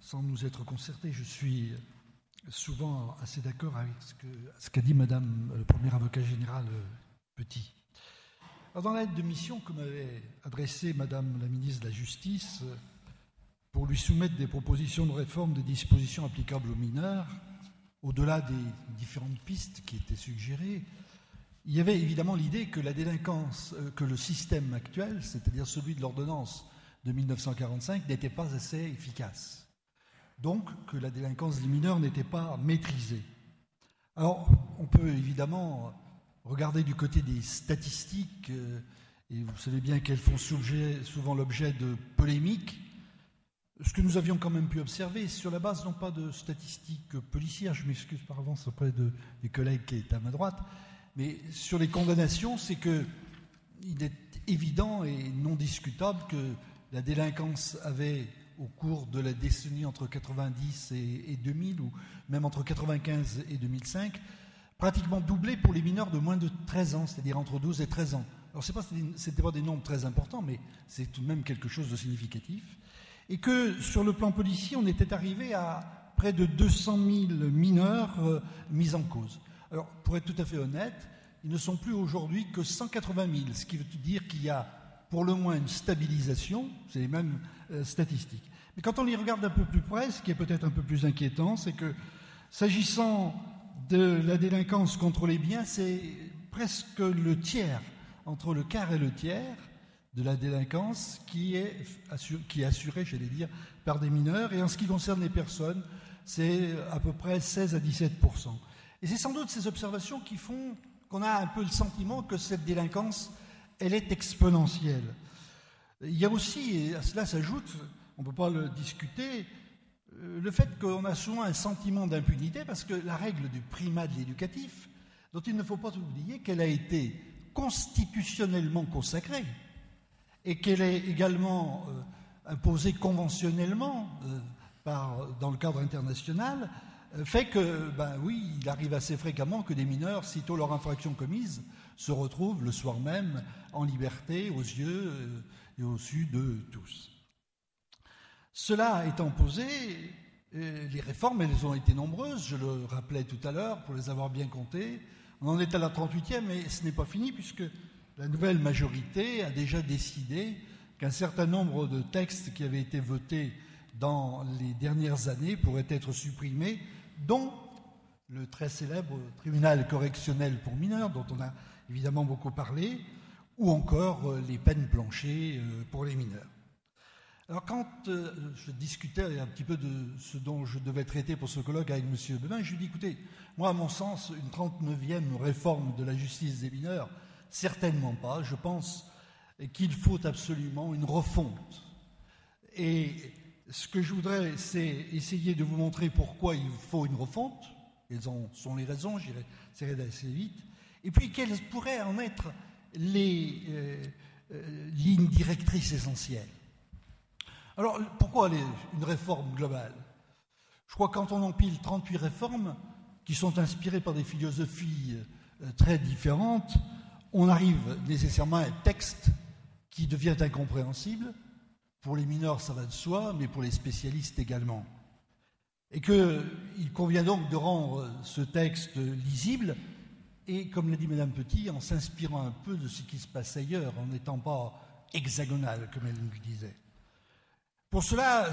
sans nous être concertés, je suis souvent assez d'accord avec ce qu'a dit Madame le premier avocat général Petit. Alors, dans la lettre de mission que m'avait adressée Madame la ministre de la Justice pour lui soumettre des propositions de réforme des dispositions applicables aux mineurs, au-delà des différentes pistes qui étaient suggérées, il y avait évidemment l'idée que la délinquance, que le système actuel, c'est-à-dire celui de l'ordonnance de 1945, n'était pas assez efficace. Donc, que la délinquance des mineurs n'était pas maîtrisée. Alors, on peut évidemment regarder du côté des statistiques, et vous savez bien qu'elles font souvent l'objet de polémiques. Ce que nous avions quand même pu observer, sur la base non pas de statistiques policières, je m'excuse par avance auprès des collègues qui est à ma droite, mais sur les condamnations, c'est qu'il est évident et non discutable que la délinquance avait, au cours de la décennie entre 90 et 2000, ou même entre 95 et 2005, pratiquement doublé pour les mineurs de moins de 13 ans, c'est-à-dire entre 12 et 13 ans. Alors, c'était pas des nombres très importants, mais c'est tout de même quelque chose de significatif. Et que, sur le plan policier, on était arrivé à près de 200 000 mineurs mis en cause. Alors, pour être tout à fait honnête, ils ne sont plus aujourd'hui que 180 000, ce qui veut dire qu'il y a pour le moins une stabilisation, c'est les mêmes statistiques. Mais quand on les regarde d'un peu plus près, ce qui est peut-être un peu plus inquiétant, c'est que, s'agissant de la délinquance contre les biens, c'est presque le tiers, entre le quart et le tiers de la délinquance qui est assurée, j'allais dire, par des mineurs. Et en ce qui concerne les personnes, c'est à peu près 16 à 17%. Et c'est sans doute ces observations qui font qu'on a un peu le sentiment que cette délinquance, elle est exponentielle. Il y a aussi, et à cela s'ajoute, on ne peut pas le discuter, le fait qu'on a souvent un sentiment d'impunité parce que la règle du primat de l'éducatif, dont il ne faut pas oublier qu'elle a été constitutionnellement consacrée et qu'elle est également imposée conventionnellement dans le cadre international, fait que, oui, il arrive assez fréquemment que des mineurs, sitôt leur infraction commise, se retrouvent le soir même en liberté aux yeux et au su de tous. Cela étant posé, les réformes, elles ont été nombreuses, je le rappelais tout à l'heure, pour les avoir bien comptées. On en est à la 38e, mais ce n'est pas fini, puisque la nouvelle majorité a déjà décidé qu'un certain nombre de textes qui avaient été votés dans les dernières années pourraient être supprimés, dont le très célèbre tribunal correctionnel pour mineurs, dont on a évidemment beaucoup parlé, ou encore les peines planchées pour les mineurs. Alors quand je discutais un petit peu de ce dont je devais traiter pour ce colloque avec M. Bebin, je lui dis, écoutez, moi à mon sens, une 39e réforme de la justice des mineurs, certainement pas. Je pense qu'il faut absolument une refonte. Et ce que je voudrais, c'est essayer de vous montrer pourquoi il faut une refonte. Quelles en sont les raisons, j'essaierai d'aller assez vite. Et puis, quelles pourraient en être les lignes directrices essentielles. Alors, pourquoi une réforme globale? Je crois que quand on empile 38 réformes qui sont inspirées par des philosophies très différentes, on arrive nécessairement à un texte qui devient incompréhensible. Pour les mineurs, ça va de soi, mais pour les spécialistes également. Et qu'il convient donc de rendre ce texte lisible, et comme l'a dit Madame Petit, en s'inspirant un peu de ce qui se passe ailleurs, en n'étant pas hexagonal, comme elle nous disait. Pour cela,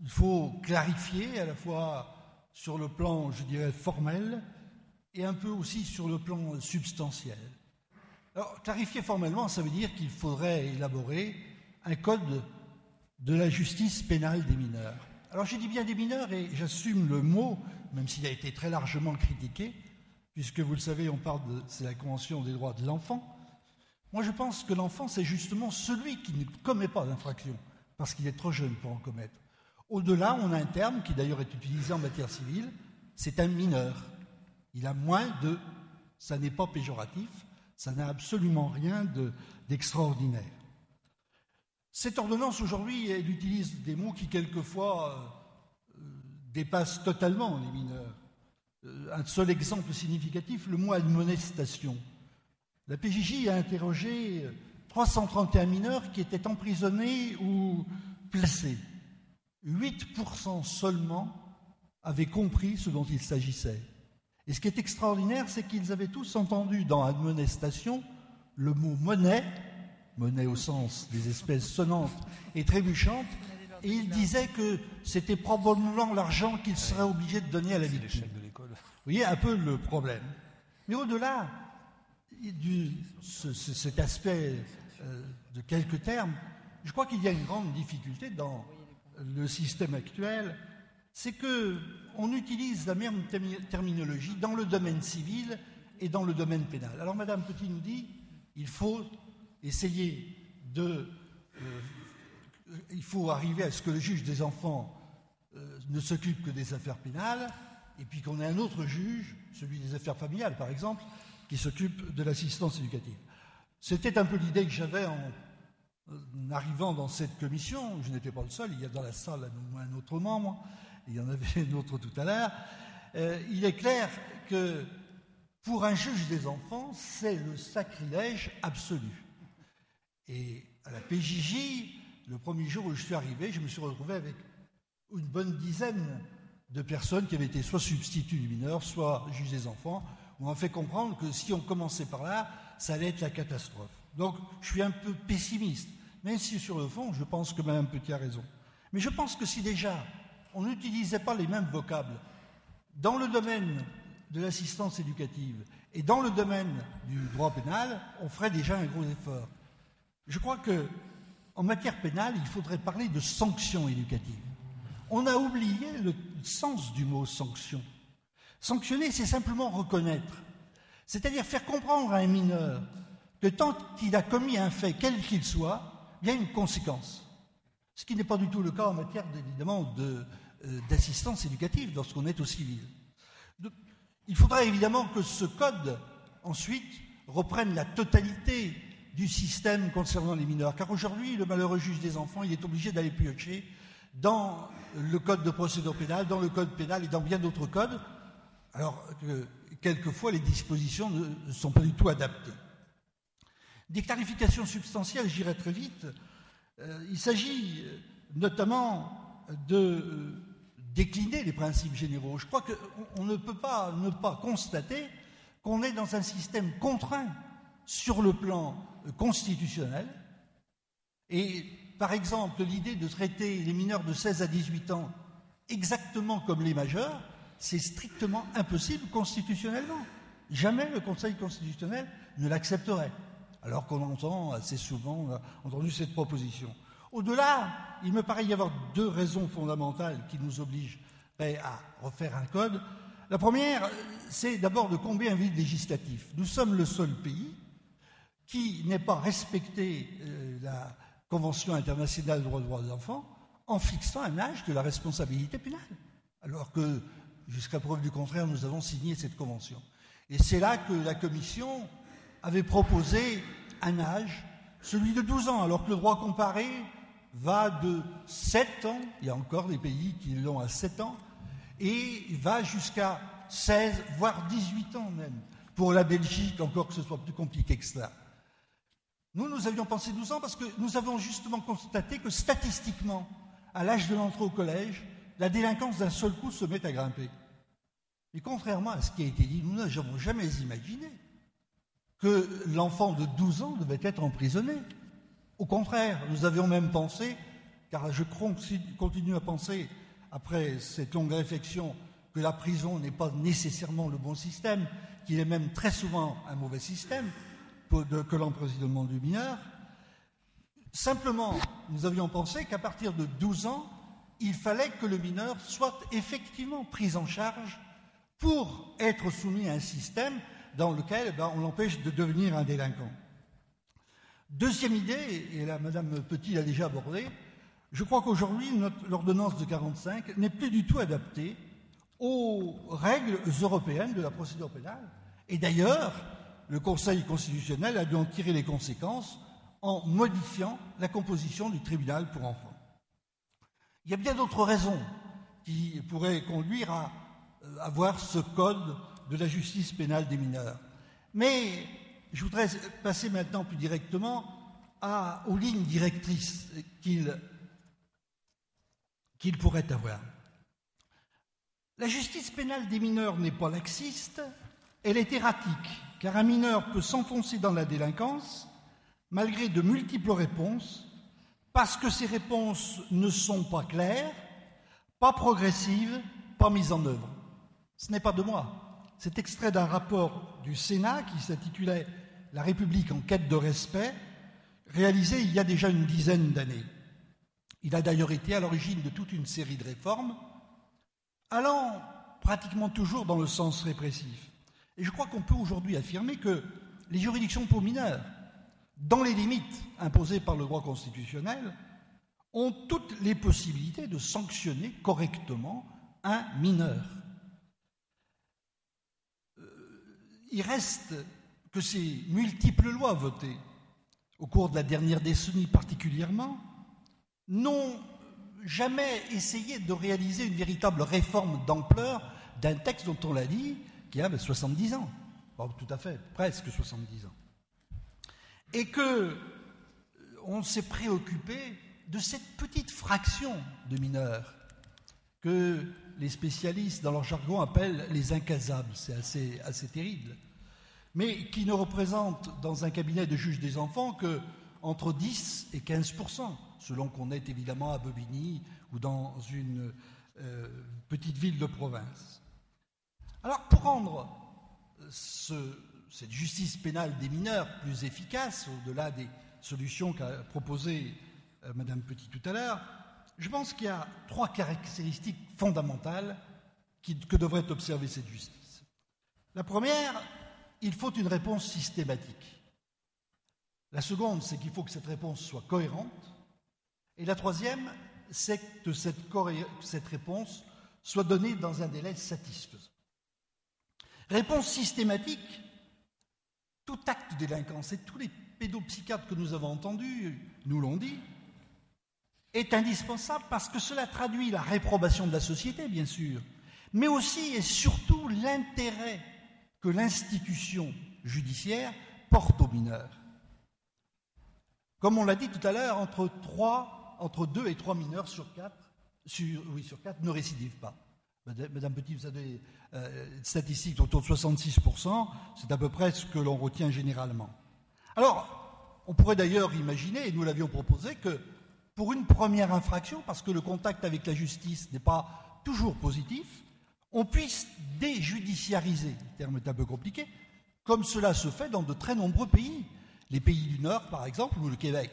il faut clarifier à la fois sur le plan, je dirais, formel, et un peu aussi sur le plan substantiel. Alors, clarifier formellement, ça veut dire qu'il faudrait élaborer un code de la justice pénale des mineurs. Alors, j'ai dit bien des mineurs, et j'assume le mot, même s'il a été très largement critiqué, puisque vous le savez, c'est la Convention des droits de l'enfant. Moi, je pense que l'enfant, c'est justement celui qui ne commet pas d'infraction, parce qu'il est trop jeune pour en commettre. Au-delà, on a un terme qui d'ailleurs est utilisé en matière civile, c'est un mineur. Il a moins de... Ça n'est pas péjoratif, ça n'a absolument rien d'extraordinaire. Cette ordonnance, aujourd'hui, elle utilise des mots qui, quelquefois, dépassent totalement les mineurs. Un seul exemple significatif, le mot admonestation. La PJJ a interrogé 331 mineurs qui étaient emprisonnés ou placés. 8% seulement avaient compris ce dont il s'agissait. Et ce qui est extraordinaire, c'est qu'ils avaient tous entendu dans admonestation le mot monnaie au sens des espèces sonnantes et trébuchantes, et ils disaient que c'était probablement l'argent qu'ils seraient obligés de donner à la victime. Vous voyez un peu le problème. Mais au-delà de cet aspect de quelques termes, je crois qu'il y a une grande difficulté dans le système actuel, c'est qu'on utilise la même terminologie dans le domaine civil et dans le domaine pénal. Alors Madame Petit nous dit il faut essayer il faut arriver à ce que le juge des enfants ne s'occupe que des affaires pénales, et puis qu'on ait un autre juge, celui des affaires familiales par exemple, qui s'occupe de l'assistance éducative. C'était un peu l'idée que j'avais en arrivant dans cette commission. Je n'étais pas le seul, il y a dans la salle un autre membre, il y en avait un autre tout à l'heure. Il est clair que pour un juge des enfants, c'est le sacrilège absolu. Et à la PJJ, le premier jour où je suis arrivé, je me suis retrouvé avec une bonne dizaine de personnes qui avaient été soit substituts du mineur, soit juges des enfants. On m'a fait comprendre que si on commençait par là, ça allait être la catastrophe. Donc, je suis un peu pessimiste, même si sur le fond, je pense que Mme Petit a raison. Mais je pense que si déjà on n'utilisait pas les mêmes vocables dans le domaine de l'assistance éducative et dans le domaine du droit pénal, on ferait déjà un gros effort. Je crois qu'en matière pénale, il faudrait parler de sanctions éducatives. On a oublié le sens du mot sanction. Sanctionner, c'est simplement reconnaître. C'est-à-dire faire comprendre à un mineur que tant qu'il a commis un fait, quel qu'il soit, il y a une conséquence. Ce qui n'est pas du tout le cas en matière, évidemment, d'assistance éducative lorsqu'on est au civil. Il faudra évidemment que ce code, ensuite, reprenne la totalité du système concernant les mineurs. Car aujourd'hui, le malheureux juge des enfants, il est obligé d'aller piocher dans le code de procédure pénale, dans le code pénal et dans bien d'autres codes, alors que quelquefois les dispositions ne sont pas du tout adaptées. Des clarifications substantielles, j'irai très vite. Il s'agit notamment de décliner les principes généraux. Je crois qu'on ne peut pas ne pas constater qu'on est dans un système contraint sur le plan constitutionnel. Et par exemple, l'idée de traiter les mineurs de 16 à 18 ans exactement comme les majeurs, c'est strictement impossible constitutionnellement. Jamais le Conseil constitutionnel ne l'accepterait, alors qu'on entend assez souvent, on a entendu cette proposition. Au-delà, il me paraît y avoir deux raisons fondamentales qui nous obligent à refaire un code. La première, c'est d'abord de combler un vide législatif. Nous sommes le seul pays qui n'ait pas respecté la Convention internationale des droits des enfants en fixant un âge de la responsabilité pénale, alors que, jusqu'à preuve du contraire, nous avons signé cette convention. Et c'est là que la Commission avait proposé un âge, celui de 12 ans, alors que le droit comparé va de 7 ans, il y a encore des pays qui l'ont à 7 ans, et va jusqu'à 16, voire 18 ans même. Pour la Belgique, encore que ce soit plus compliqué que cela. Nous avions pensé 12 ans parce que nous avons justement constaté que statistiquement, à l'âge de l'entrée au collège, la délinquance d'un seul coup se met à grimper. Et contrairement à ce qui a été dit, nous n'avons jamais imaginé que l'enfant de 12 ans devait être emprisonné. Au contraire, nous avions même pensé, car je continue à penser, après cette longue réflexion, que la prison n'est pas nécessairement le bon système, qu'il est même très souvent un mauvais système, que l'emprisonnement du mineur. Simplement, nous avions pensé qu'à partir de 12 ans, il fallait que le mineur soit effectivement pris en charge pour être soumis à un système dans lequel on l'empêche de devenir un délinquant. Deuxième idée, et là Madame Petit l'a déjà abordé, je crois qu'aujourd'hui l'ordonnance de 1945 n'est plus du tout adaptée aux règles européennes de la procédure pénale. Et d'ailleurs, le Conseil constitutionnel a dû en tirer les conséquences en modifiant la composition du tribunal pour enfants. Il y a bien d'autres raisons qui pourraient conduire à avoir ce code de la justice pénale des mineurs. Mais je voudrais passer maintenant plus directement aux lignes directrices qu'il qu'il pourrait avoir. La justice pénale des mineurs n'est pas laxiste, elle est erratique, car un mineur peut s'enfoncer dans la délinquance malgré de multiples réponses, parce que ces réponses ne sont pas claires, pas progressives, pas mises en œuvre. Ce n'est pas de moi. C'est extrait d'un rapport du Sénat qui s'intitulait « La République en quête de respect », réalisé il y a déjà une dizaine d'années. Il a d'ailleurs été à l'origine de toute une série de réformes, allant pratiquement toujours dans le sens répressif. Et je crois qu'on peut aujourd'hui affirmer que les juridictions pour mineurs, dans les limites imposées par le droit constitutionnel, ont toutes les possibilités de sanctionner correctement un mineur. Il reste que ces multiples lois votées, au cours de la dernière décennie particulièrement, n'ont jamais essayé de réaliser une véritable réforme d'ampleur d'un texte dont on l'a dit, qui a 70 ans. Bon, tout à fait, presque 70 ans. Et qu'on s'est préoccupé de cette petite fraction de mineurs que les spécialistes, dans leur jargon, appellent les incasables. C'est assez terrible. Mais qui ne représentent dans un cabinet de juge des enfants qu'entre 10 et 15%, selon qu'on est évidemment à Bobigny ou dans une petite ville de province. Alors, pour rendre cette justice pénale des mineurs plus efficace, au-delà des solutions qu'a proposées Madame Petit tout à l'heure, je pense qu'il y a 3 caractéristiques fondamentales que devrait observer cette justice. La première, il faut une réponse systématique. La seconde, c'est qu'il faut que cette réponse soit cohérente. Et la troisième, c'est que cette réponse soit donnée dans un délai satisfaisant. Réponse systématique, tout acte délinquance, et tous les pédopsychiatres que nous avons entendus nous l'ont dit, est indispensable parce que cela traduit la réprobation de la société, bien sûr, mais aussi et surtout l'intérêt que l'institution judiciaire porte aux mineurs. Comme on l'a dit tout à l'heure, entre 2 et 3 mineurs sur 4 ne récidivent pas. Madame Petit, vous avez statistiques autour de 66%, c'est à peu près ce que l'on retient généralement. Alors, on pourrait d'ailleurs imaginer, et nous l'avions proposé, que pour une première infraction, parce que le contact avec la justice n'est pas toujours positif, on puisse déjudiciariser, le terme est un peu compliqué, comme cela se fait dans de très nombreux pays. Les pays du Nord, par exemple, ou le Québec,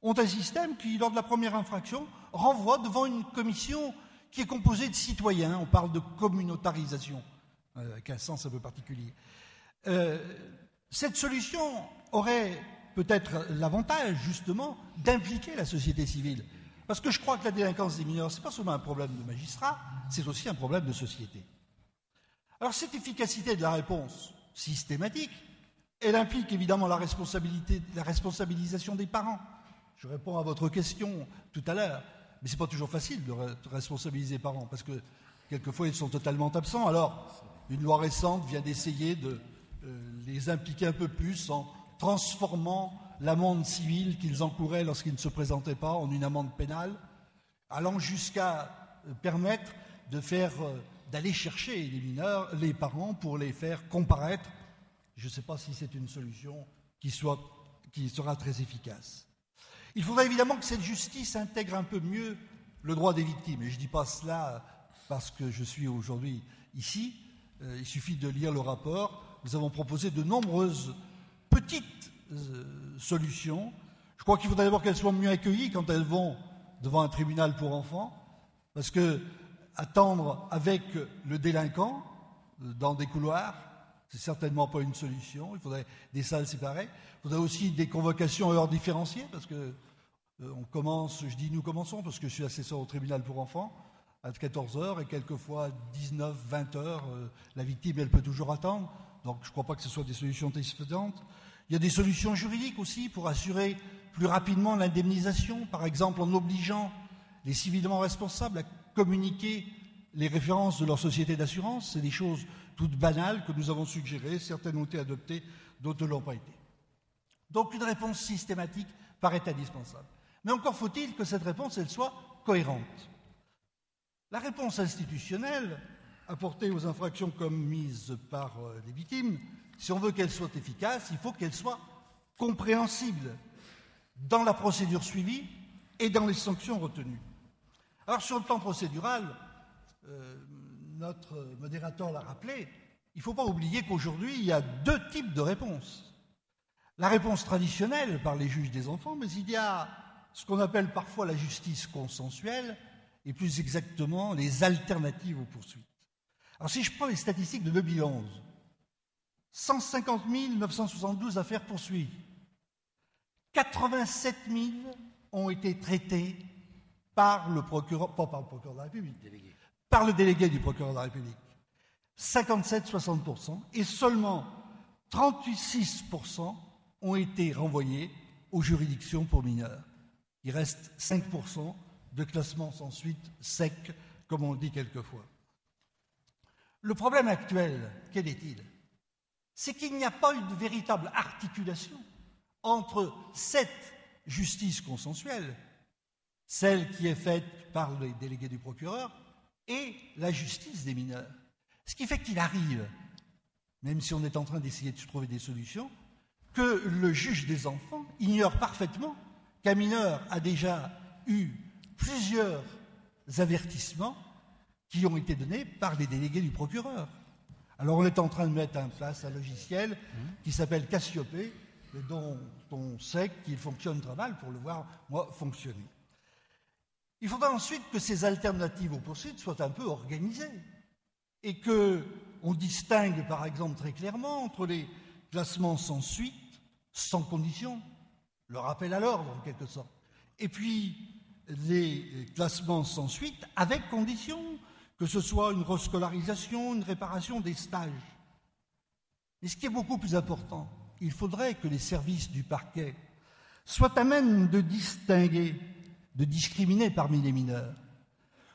ont un système qui, lors de la première infraction, renvoie devant une commission qui est composée de citoyens. On parle de communautarisation, avec un sens un peu particulier. Cette solution aurait peut-être l'avantage, justement, d'impliquer la société civile. Parce que je crois que la délinquance des mineurs, ce n'est pas seulement un problème de magistrat, c'est aussi un problème de société. Alors cette efficacité de la réponse systématique, elle implique évidemment la responsabilisation des parents. Je réponds à votre question tout à l'heure, mais ce n'est pas toujours facile de responsabiliser les parents, parce que quelquefois ils sont totalement absents. Alors, une loi récente vient d'essayer de les impliquer un peu plus en transformant l'amende civile qu'ils encouraient lorsqu'ils ne se présentaient pas en une amende pénale, allant jusqu'à permettre d'aller chercher les mineurs, les parents, pour les faire comparaître. Je ne sais pas si c'est une solution qui sera très efficace. Il faudrait évidemment que cette justice intègre un peu mieux le droit des victimes. Et je ne dis pas cela parce que je suis aujourd'hui ici. Il suffit de lire le rapport. Nous avons proposé de nombreuses petites solutions. Je crois qu'il faudrait d'abord qu'elles soient mieux accueillies quand elles vont devant un tribunal pour enfants. Parce que attendre avec le délinquant dans des couloirs, c'est certainement pas une solution. Il faudrait des salles séparées. Il faudrait aussi des convocations à heures différenciées, parce que je dis nous commençons, parce que je suis assesseur au tribunal pour enfants, à 14h, et quelquefois 19, 20h, la victime, elle peut toujours attendre. Donc je ne crois pas que ce soit des solutions satisfaisantes. Il y a des solutions juridiques aussi pour assurer plus rapidement l'indemnisation, par exemple en obligeant les civilement responsables à communiquer les références de leur société d'assurance. C'est des choses toutes banales que nous avons suggérées, certaines ont été adoptées, d'autres ne l'ont pas été. Donc une réponse systématique paraît indispensable. Mais encore faut-il que cette réponse, elle soit cohérente. La réponse institutionnelle apportée aux infractions commises par les victimes, si on veut qu'elle soit efficace, il faut qu'elle soit compréhensible dans la procédure suivie et dans les sanctions retenues. Alors sur le plan procédural, notre modérateur l'a rappelé, il ne faut pas oublier qu'aujourd'hui, il y a deux types de réponses. La réponse traditionnelle par les juges des enfants, mais il y a ce qu'on appelle parfois la justice consensuelle, et plus exactement les alternatives aux poursuites. Alors si je prends les statistiques de 2011, 150 972 affaires poursuivies, 87 000 ont été traitées par le procureur, pas par le procureur de la République, par le délégué du procureur de la République. 57-60%, et seulement 36% ont été renvoyés aux juridictions pour mineurs. Il reste 5% de classement sans suite sec, comme on le dit quelquefois. Le problème actuel, quel est-il? C'est qu'il n'y a pas une véritable articulation entre cette justice consensuelle, celle qui est faite par les délégués du procureur, et la justice des mineurs. Ce qui fait qu'il arrive, même si on est en train d'essayer de trouver des solutions, que le juge des enfants ignore parfaitement qu'un mineur a déjà eu plusieurs avertissements qui ont été donnés par les délégués du procureur. Alors on est en train de mettre en place un logiciel qui s'appelle Cassiopée, dont on sait qu'il fonctionne très mal pour le voir, moi, fonctionner. Il faudra ensuite que ces alternatives aux poursuites soient un peu organisées et qu'on distingue, par exemple, très clairement entre les classements sans suite, sans condition, le rappel à l'ordre en quelque sorte, et puis les classements sans suite avec condition, que ce soit une rescolarisation, une réparation des stages. Et ce qui est beaucoup plus important, il faudrait que les services du parquet soient à même de distinguer, de discriminer parmi les mineurs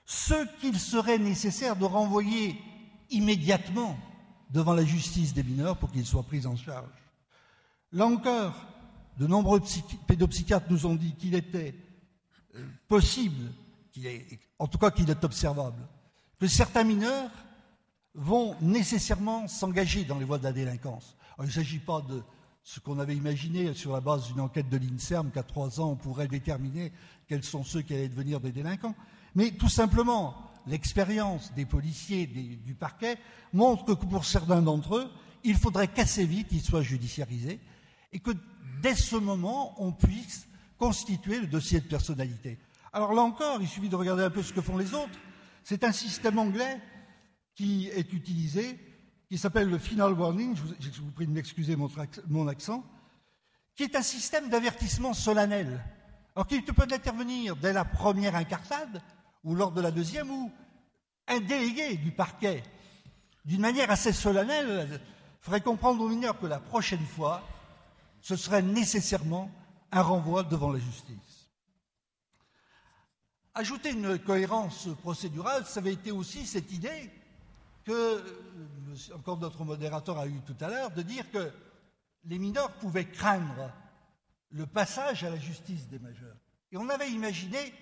ceux qu'il serait nécessaire de renvoyer immédiatement devant la justice des mineurs pour qu'ils soient pris en charge. Là encore, de nombreux pédopsychiatres nous ont dit qu'il était possible, en tout cas qu'il est observable, que certains mineurs vont nécessairement s'engager dans les voies de la délinquance. Alors, il ne s'agit pas de ce qu'on avait imaginé sur la base d'une enquête de l'INSERM qu'à 3 ans on pourrait déterminer quels sont ceux qui allaient devenir des délinquants, mais tout simplement l'expérience des policiers, du parquet montre que pour certains d'entre eux, il faudrait qu'assez vite ils soient judiciarisés et que dès ce moment, on puisse constituer le dossier de personnalité. Alors là encore, il suffit de regarder un peu ce que font les autres. C'est un système anglais qui est utilisé, qui s'appelle le Final Warning, je vous prie de m'excuser mon accent, qui est un système d'avertissement solennel. Alors qu'il peut intervenir dès la première incartade, ou lors de la deuxième, ou un délégué du parquet, d'une manière assez solennelle, ferait comprendre aux mineurs que la prochaine fois, ce serait nécessairement un renvoi devant la justice. Ajouter une cohérence procédurale, ça avait été aussi cette idée que, encore notre modérateur a eu tout à l'heure, de dire que les mineurs pouvaient craindre le passage à la justice des majeurs. Et on avait imaginé,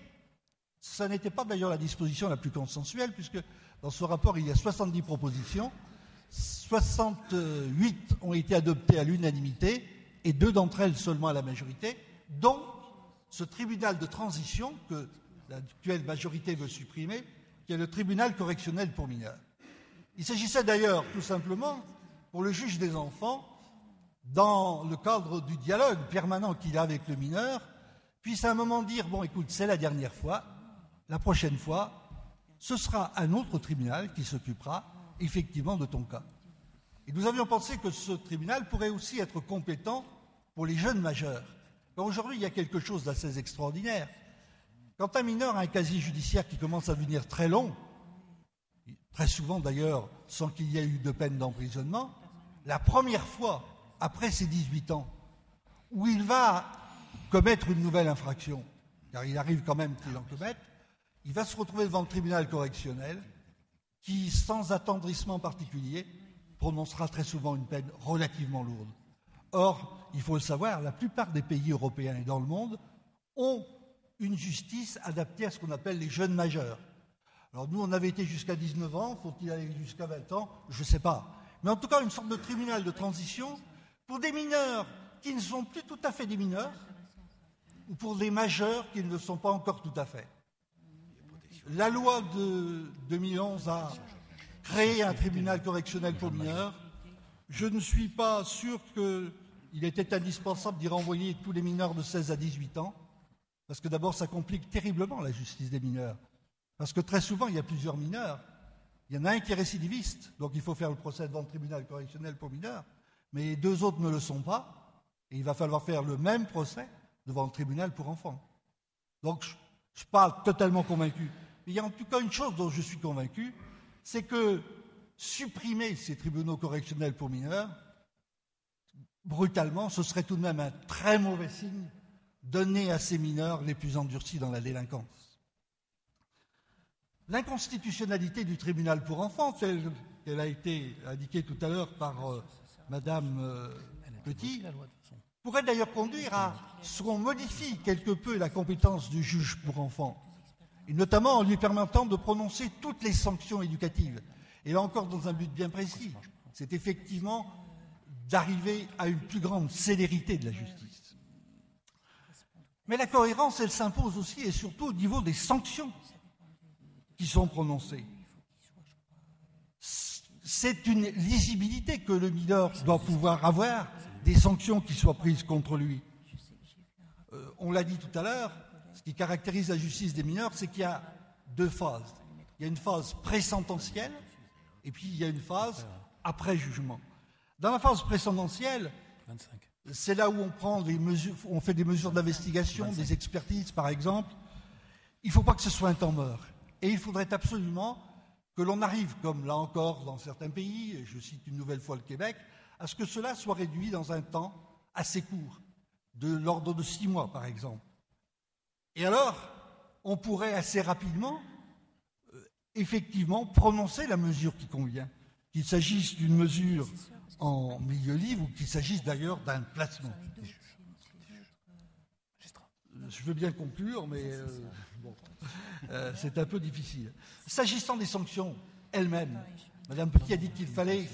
ça n'était pas d'ailleurs la disposition la plus consensuelle, puisque dans ce rapport il y a 70 propositions, 68 ont été adoptées à l'unanimité, et 2 d'entre elles seulement à la majorité, dont ce tribunal de transition que l'actuelle majorité veut supprimer, qui est le tribunal correctionnel pour mineurs. Il s'agissait d'ailleurs tout simplement, pour le juge des enfants, dans le cadre du dialogue permanent qu'il a avec le mineur, puisse à un moment dire, bon écoute, c'est la dernière fois, la prochaine fois, ce sera un autre tribunal qui s'occupera effectivement de ton cas. Et nous avions pensé que ce tribunal pourrait aussi être compétent pour les jeunes majeurs. Aujourd'hui, il y a quelque chose d'assez extraordinaire. Quand un mineur a un casier judiciaire qui commence à devenir très long, très souvent d'ailleurs sans qu'il y ait eu de peine d'emprisonnement, la première fois, après ses 18 ans, où il va commettre une nouvelle infraction, car il arrive quand même qu'il en commette, il va se retrouver devant le tribunal correctionnel qui, sans attendrissement particulier, prononcera très souvent une peine relativement lourde. Or, il faut le savoir, la plupart des pays européens et dans le monde ont une justice adaptée à ce qu'on appelle les jeunes majeurs. Alors nous, on avait été jusqu'à 19 ans, faut-il aller jusqu'à 20 ans? Je ne sais pas. Mais en tout cas, une sorte de tribunal de transition pour des mineurs qui ne sont plus tout à fait des mineurs, ou pour des majeurs qui ne le sont pas encore tout à fait. La loi de 2011 a créé un tribunal correctionnel pour mineurs. Je ne suis pas sûr qu'il était indispensable d'y renvoyer tous les mineurs de 16 à 18 ans, parce que d'abord, ça complique terriblement la justice des mineurs. Parce que très souvent, il y a plusieurs mineurs. Il y en a un qui est récidiviste, donc il faut faire le procès devant le tribunal correctionnel pour mineurs, mais les deux autres ne le sont pas, et il va falloir faire le même procès devant le tribunal pour enfants. Donc, je ne suis pas totalement convaincu. Mais il y a en tout cas une chose dont je suis convaincu, c'est que supprimer ces tribunaux correctionnels pour mineurs, brutalement, ce serait tout de même un très mauvais signe donné à ces mineurs les plus endurcis dans la délinquance. L'inconstitutionnalité du tribunal pour enfants, telle qu'elle a été indiquée tout à l'heure par Madame Petit, pourrait d'ailleurs conduire à ce qu'on modifie quelque peu la compétence du juge pour enfants, et notamment en lui permettant de prononcer toutes les sanctions éducatives. Et là encore, dans un but bien précis, c'est effectivement d'arriver à une plus grande célérité de la justice. Mais la cohérence, elle s'impose aussi et surtout au niveau des sanctions qui sont prononcées. C'est une lisibilité que le mineur doit pouvoir avoir, des sanctions qui soient prises contre lui. On l'a dit tout à l'heure, ce qui caractérise la justice des mineurs, c'est qu'il y a deux phases. Il y a une phase pré-sententielle et puis il y a une phase après-jugement. Dans la phase pré-sententielle, c'est là où on prend des mesures, on fait des mesures d'investigation, des expertises par exemple. Il ne faut pas que ce soit un temps mort. Et il faudrait absolument que l'on arrive, comme là encore dans certains pays, je cite une nouvelle fois le Québec, à ce que cela soit réduit dans un temps assez court, de l'ordre de 6 mois par exemple. Et alors, on pourrait assez rapidement, effectivement, prononcer la mesure qui convient, qu'il s'agisse d'une mesure en milieu libre ou qu'il s'agisse d'ailleurs d'un placement. Je veux bien conclure, mais c'est un peu difficile. S'agissant des sanctions elles-mêmes, Madame Petit a dit qu'il fallait